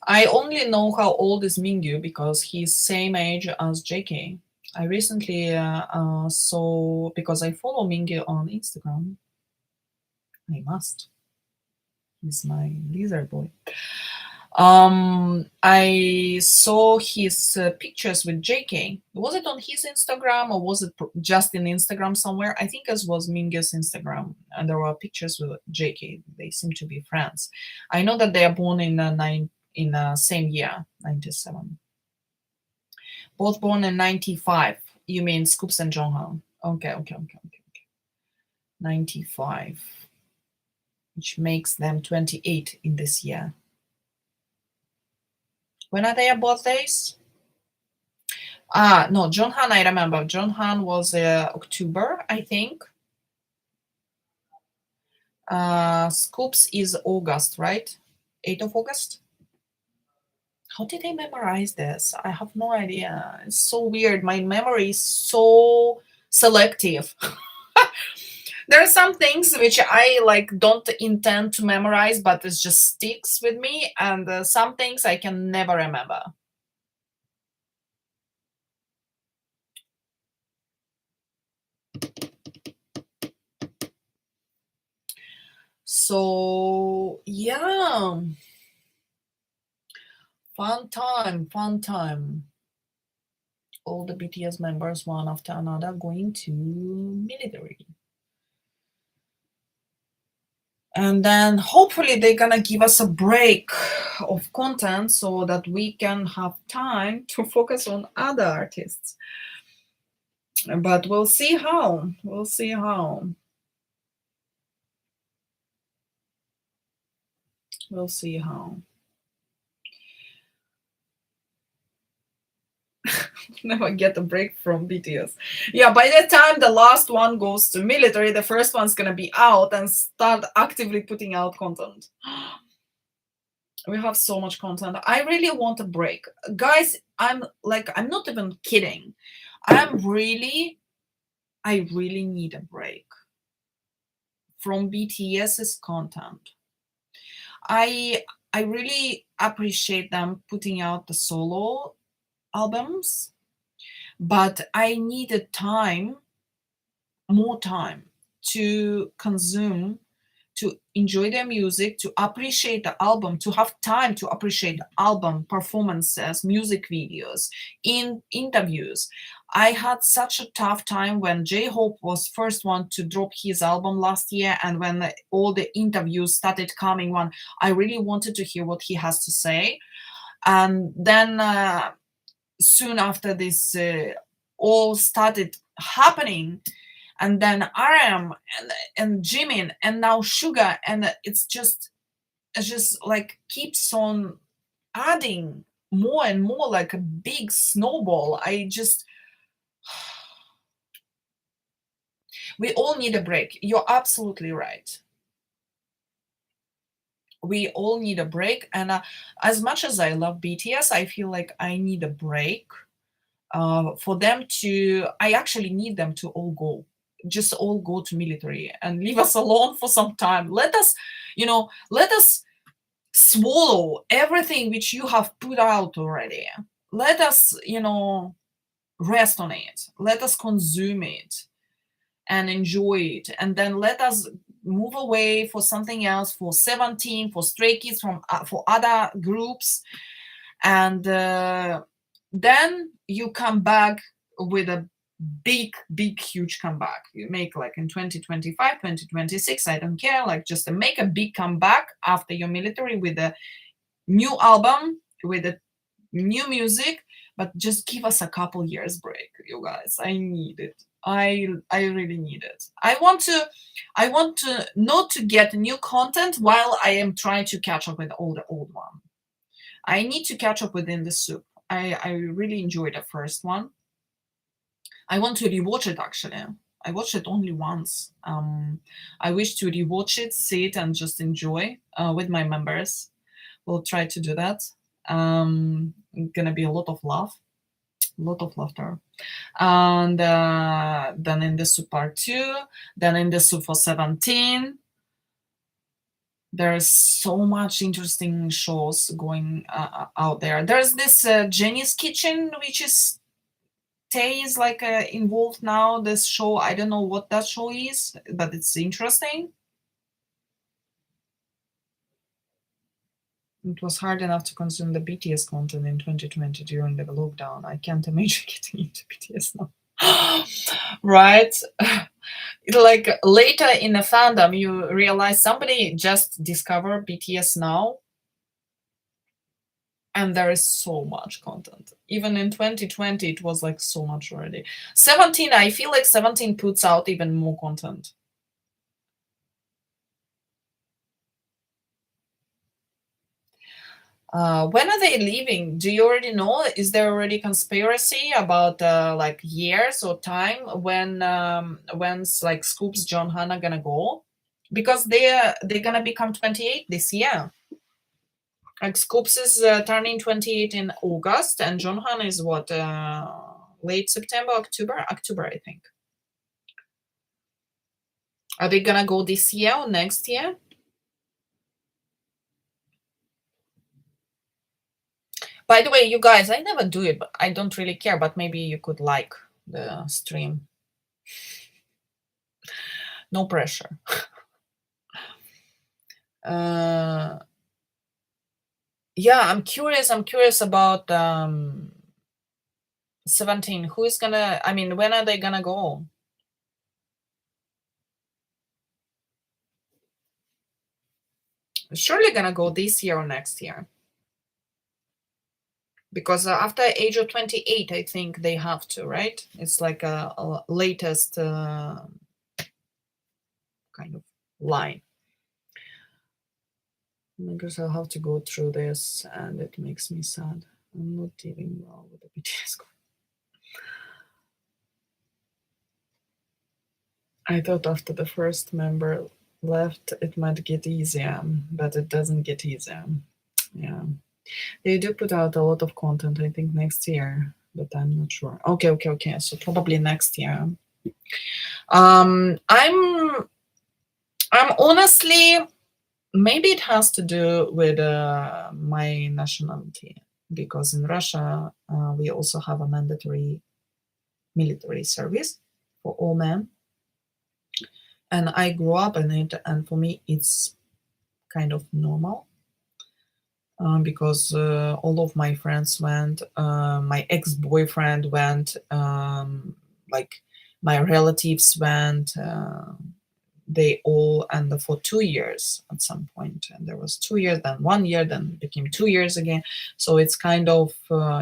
I only know how old is Mingyu because he's same age as JK. I recently saw, because I follow Mingyu on Instagram. I must. He's my lizard boy. I saw his pictures with JK. Was it on his Instagram or was it just in Instagram somewhere? I think it was Mingyu's Instagram, and there were pictures with JK. They seem to be friends. I know that they are born in same year, 97. Both born in 95. You mean Scoops and Jonghan? Okay. 95, which makes them 28 in this year. When are their birthdays? No, Jonghan, I remember. Jonghan was October, I think. Scoops is August, right? 8th of August? How did I memorize this? I have no idea. It's so weird. My memory is so selective. There are some things which I like don't intend to memorize, but it just sticks with me, and some things I can never remember. So yeah, fun time. All the BTS members, one after another, going to military. And then hopefully they're gonna give us a break of content so that we can have time to focus on other artists. But we'll see how. We'll see how. We'll see how. Never get a break from BTS. Yeah, by the time the last one goes to military, the first one's gonna be out and start actively putting out content. We have so much content. I really want a break. Guys, I'm not even kidding. I really need a break from BTS's content. I I really appreciate them putting out the solo albums, but I needed time, more time to consume, to enjoy their music, to appreciate the album, to have time to appreciate the album performances, music videos, in interviews. I had such a tough time when J-Hope was first one to drop his album last year, and when all the interviews started coming one, I really wanted to hear what he has to say. And then soon after this all started happening, and then RM and Jimin and now Sugar, and it's just like keeps on adding more and more like a big snowball. We all need a break. You're absolutely right. We all need a break, and as much as I love BTS, I feel like I need a break for them to. I actually need them to all go, just all go to military and leave us alone for some time. Let us, let us swallow everything which you have put out already. Let us, rest on it. Let us consume it and enjoy it, and then let us move away for something else, for 17, for Stray Kids, from for other groups, and then you come back with a big huge comeback. You make like in 2025, 2026, I don't care, like just make a big comeback after your military with a new album, with a new music, but just give us a couple years break, you guys. I need it. I really need it. I want to not to get new content while I am trying to catch up with all the old one. I need to catch up within the soup. I really enjoyed the first one. I want to rewatch it actually. I watched it only once. I wish to rewatch it, see it, and just enjoy with my members. We'll try to do that. Gonna be a lot of laugh, a lot of laughter. And then in the soup part two, then in the soup for 17. There's so much interesting shows going out there. There's this Jenny's Kitchen, which is Tay is like involved now. This show, I don't know what that show is, but it's interesting. It was hard enough to consume the BTS content in 2020 during the lockdown. I can't imagine getting into BTS now. Right? Like later in the fandom, you realize somebody just discovered BTS now, and there is so much content. Even in 2020, it was like so much already. 17, I feel like 17 puts out even more content. When are they leaving? Do you already know? Is there already conspiracy about like years or time when's like Scoops John Hannah gonna go? Because they're gonna become 28 this year. Like Scoops is turning 28 in August, and John Hannah is what late September, October, I think. Are they gonna go this year or next year? By the way, you guys, I never do it, but I don't really care. But maybe you could like the stream. No pressure. uh, yeah, I'm curious. I'm curious about 17. Who is gonna? I mean, when are they gonna go? Surely gonna go this year or next year. Because after age of 28, I think they have to, right? It's like a latest kind of line. I guess I'll have to go through this, and it makes me sad. I'm not dealing well with the BTS. I thought after the first member left, it might get easier, but it doesn't get easier. Yeah. They do put out a lot of content, I think, next year, but I'm not sure. Okay. So probably next year. I'm honestly, maybe it has to do with my nationality, because in Russia we also have a mandatory military service for all men, and I grew up in it, and for me it's kind of normal. Because all of my friends went, my ex-boyfriend went, like my relatives went, they all, and for 2 years at some point, and there was 2 years, then 1 year, then became 2 years again. So it's kind of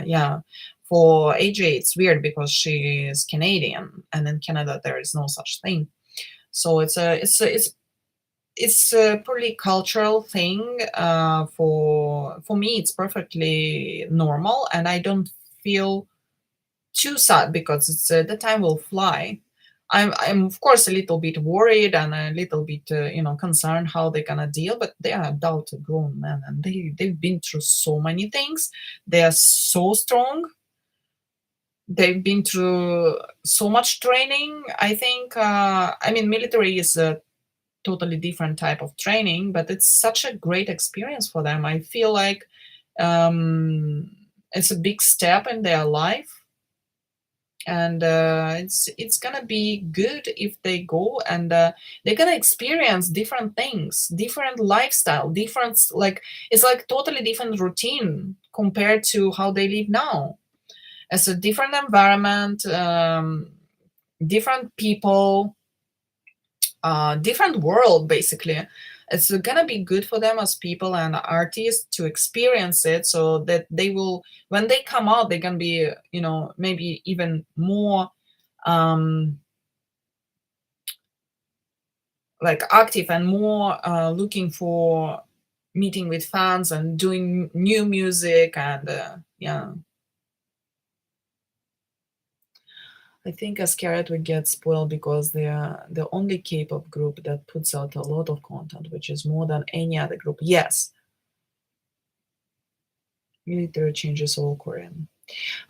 yeah. For AJ, it's weird because she is Canadian, and in Canada there is no such thing. So it's a pretty cultural thing. For me, it's perfectly normal, and I don't feel too sad because it's the time will fly. I'm of course a little bit worried and a little bit concerned how they're gonna deal, but they are adult grown men and they've been through so many things. They are so strong. They've been through so much training. I think I mean military is a totally different type of training, but it's such a great experience for them. I feel like um, it's a big step in their life, and it's gonna be good if they go and they're gonna experience different things, different lifestyle, different like it's like totally different routine compared to how they live now. It's a different environment, different people, different world basically. It's gonna be good for them as people and artists to experience it, so that they will, when they come out, they're gonna be maybe even more um like active and more looking for meeting with fans and doing new music and yeah. I think as Carrot we get spoiled because they are the only K-pop group that puts out a lot of content, which is more than any other group. Yes, military changes all Korean.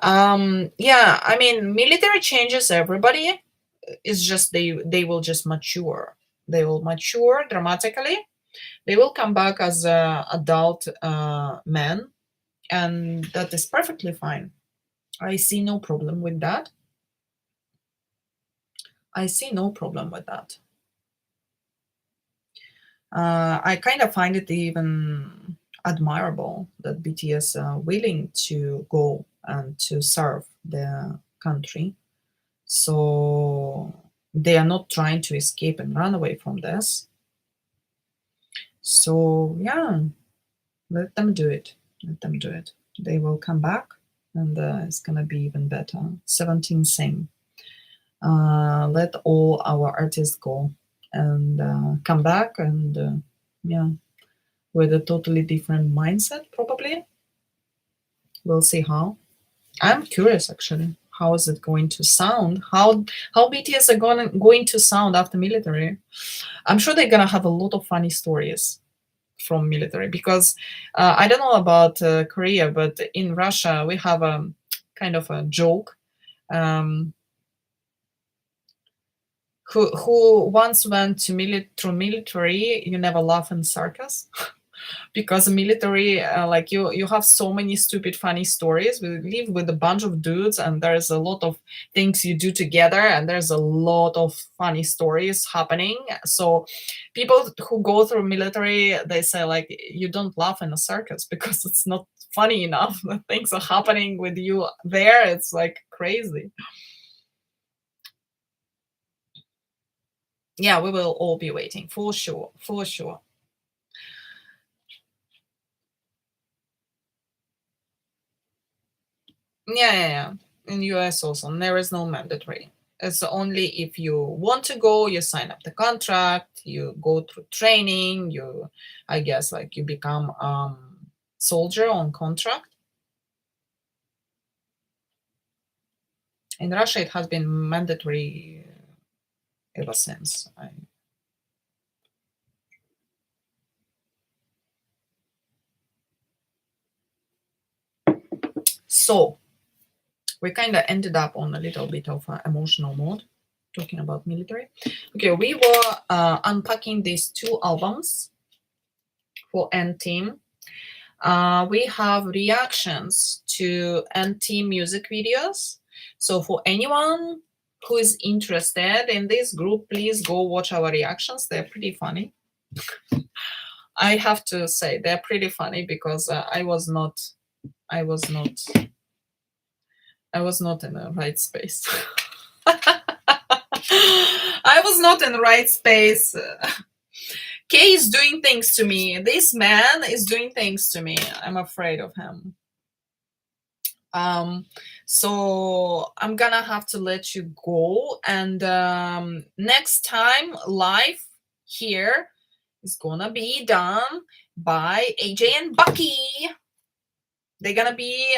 Yeah, I mean, military changes everybody. It's just they will just mature. They will mature dramatically. They will come back as adult men, and that is perfectly fine. I see no problem with that. I see no problem with that. I kind of find it even admirable that BTS are willing to go and to serve their country. So they are not trying to escape and run away from this. So yeah, let them do it. Let them do it. They will come back, and it's gonna be even better. 17 same. Let all our artists go and come back, and yeah, with a totally different mindset, probably. We'll see how. I'm curious actually. How is it going to sound? How BTS are going to sound after military? I'm sure they're gonna have a lot of funny stories from military because I don't know about Korea, but in Russia we have a kind of a joke. Um, who once went to through military, you never laugh in circus. Because military like you have so many stupid funny stories. We live with a bunch of dudes and there's a lot of things you do together and there's a lot of funny stories happening. So people who go through military, they say like you don't laugh in a circus because it's not funny enough. The things are happening with you there, it's like crazy. Yeah, we will all be waiting for sure, for sure. Yeah, yeah, yeah. In US also, there is no mandatory. It's only if you want to go, you sign up the contract, you go through training, you, I guess, like you become soldier on contract. In Russia, it has been mandatory ever since. So we kind of ended up on a little bit of an emotional mode, talking about military. Okay, we were unpacking these two albums for N Team. We have reactions to NT music videos. So for anyone who is interested in this group, please go watch our reactions. They're pretty funny. I have to say they're pretty funny because I was not, I was not in the right space. I was not in the right space. Kay is doing things to me. This man is doing things to me. I'm afraid of him. Um, so I'm gonna have to let you go. And next time, live here is gonna be done by AJ and Bucky. They're gonna be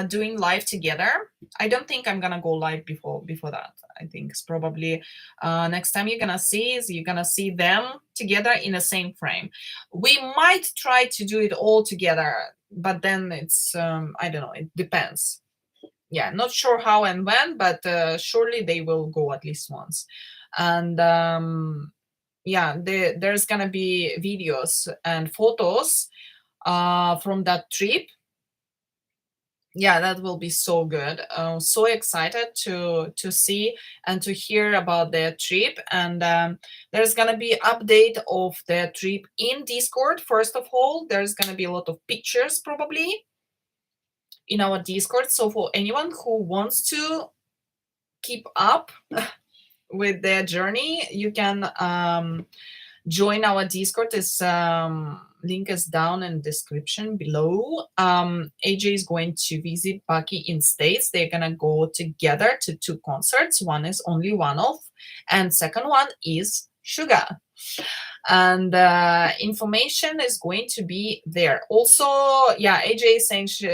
doing live together. I don't think I'm gonna go live before that. I think it's probably next time you're gonna see is you're gonna see them together in the same frame. We might try to do it all together, but then it's I don't know. It depends. Yeah, not sure how and when, but surely they will go at least once. And yeah, there's gonna be videos and photos from that trip. Yeah, that will be so good. So excited to see and to hear about their trip. And there's gonna be update of their trip in Discord. First of all, there's gonna be a lot of pictures probably in our Discord. So for anyone who wants to keep up with their journey, you can join our Discord. This link is down in the description below. AJ is going to visit Bucky in States. They're gonna go together to 2 concerts. One is only one off, and second one is Sugar. And information is going to be there. Also, yeah, AJ is saying she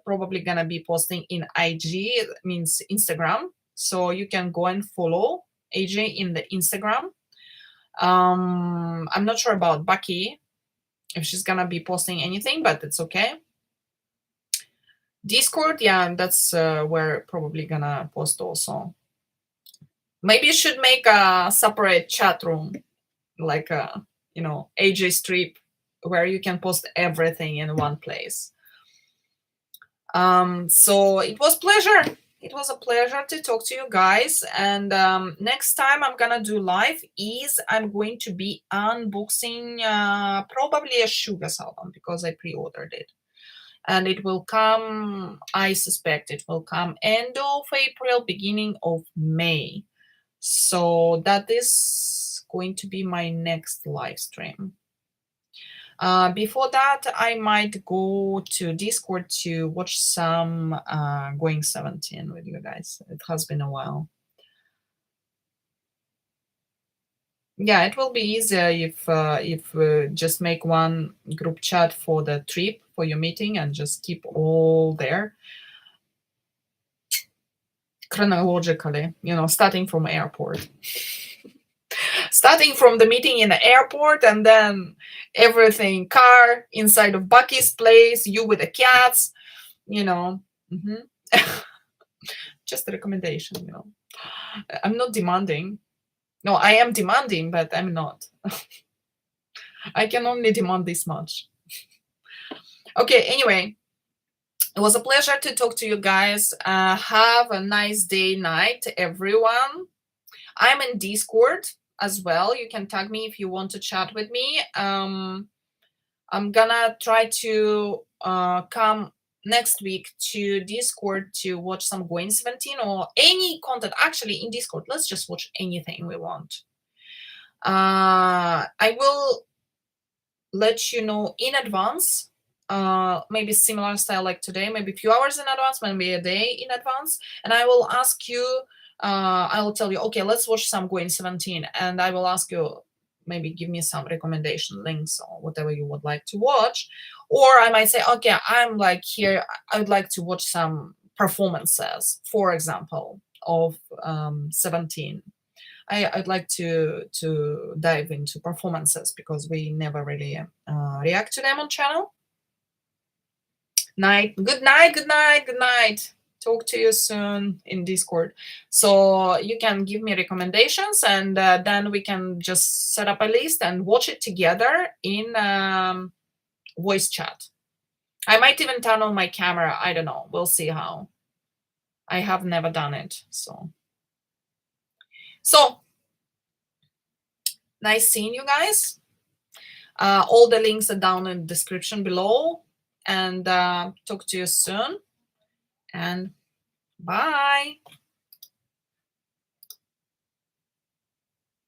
probably gonna be posting in IG, means Instagram. So you can go and follow AJ in the Instagram. I'm not sure about Bucky if she's gonna be posting anything, but it's okay. Discord, yeah, that's where probably gonna post also. Maybe you should make a separate chat room, like a AJ strip, where you can post everything in one place. So it was pleasure. It was a pleasure to talk to you guys. And next time I'm gonna do live is I'm going to be unboxing probably a Sugar's album because I pre-ordered it. And it will come, I suspect it will come end of April, beginning of May. So that is going to be my next live stream. Before that, I might go to Discord to watch some Going 17 with you guys. It has been a while. Yeah, it will be easier if just make one group chat for the trip, for your meeting, and just keep all there chronologically, starting from airport. Starting from the meeting in the airport, and then everything, car inside of Bucky's place, you with the cats, just a recommendation. I'm not demanding. No, I am demanding, but I'm not. I can only demand this much. Okay, anyway, it was a pleasure to talk to you guys. Have a nice day, night, everyone. I'm in Discord as well. You can tag me if you want to chat with me. I'm gonna try to come next week to Discord to watch some Going 17 or any content. Actually, in Discord, let's just watch anything we want. I will let you know in advance. Maybe similar style like today, maybe a few hours in advance, maybe a day in advance, and I will ask you. I will tell you, okay, let's watch some Going 17, and I will ask you, maybe give me some recommendation links or whatever you would like to watch. Or I might say, okay, I'm like here, I would like to watch some performances, for example, of 17. I'd like to dive into performances because we never really react to them on channel. Good night. Talk to you soon in Discord. So you can give me recommendations, and then we can just set up a list and watch it together in voice chat. I might even turn on my camera. I don't know. We'll see how. I have never done it. So nice seeing you guys. All the links are down in the description below. And talk to you soon. And bye.